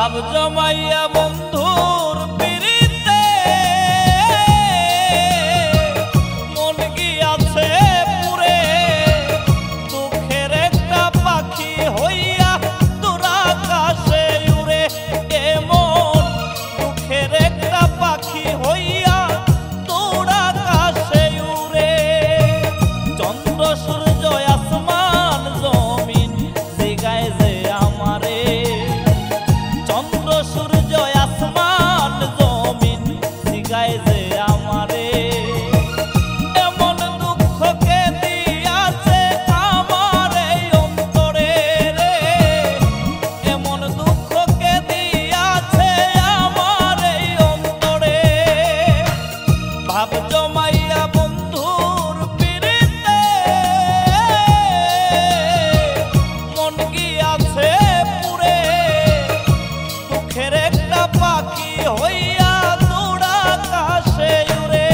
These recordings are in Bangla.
ভাব জমাইয়া বন্ধুর পিরিতে মন গিয়াছে পুরে, দুঃখের একটা পাখি হইয়া দূর আকাশে উড়ে। এমন দুঃখের একটা পাখি হইয়া দূর আকাশে উড়ে। চন্দ্র সূর্য আসমান জমিন জিগায় যে আমারে, চন্দ্র সূর্য আসমান জমিন জিগায় যে আমারে। এমন দুঃখকে দিয়াছে আমার এই অন্তরে রে, এমন দুঃখকে দিয়াছে আমার এই অন্তরে। ভাব জমাইয়া বন্ধুর পিরিতে মন গিয়াছে পুরে, দুঃখের একটা পাখি হইয়া দূর আকাশে উড়ে।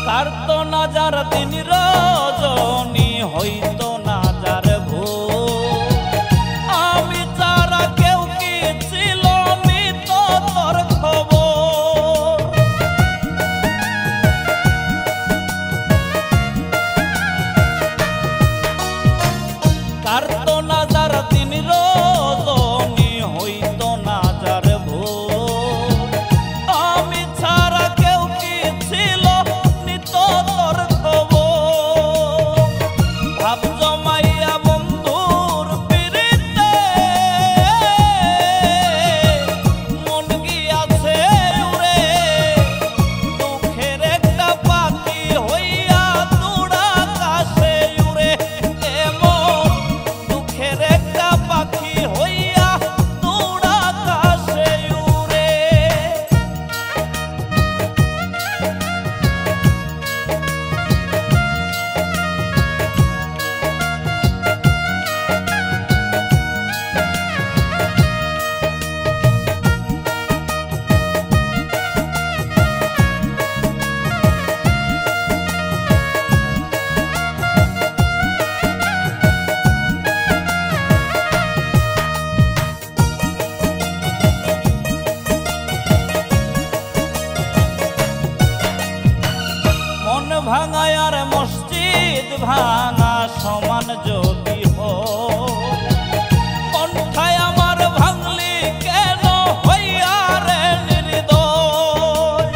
কাটতো না যার দিন রজনী, হইতো না যার ভোর, আমি ছাড়া কেউ কি ছিল নিত তোর খবর। কাটতো না যার দিন রজনী, হইতো না যার ভোর, আমি ছাড়া কেউ কি ছিল নিত তোর খবর। ভাব জমাইয়া বন্ধুর পিরিতে মন গিয়াছে উড়ে, দুঃখের একটা পাখি হইয়া দূর আকাশে উড়ে। এমন দুঃখের একটা পাখি হইয়া দূর আকাশে উড়ে। মন ভাঙায় আর মসজিদ ভাঙা সমান যদি হয়, মনটায় আমার ভাঙলি কেন হইয়া রে নির্দয়।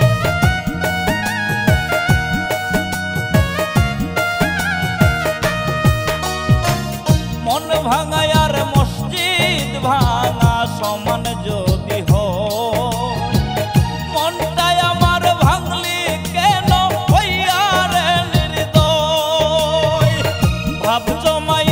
মন ভাঙায় আর মসজিদ ভাঙা সমান যদি হয়, মনটায় আমার ভাঙলি কেন হইয়া রে নির্দয়। ভাব জমাই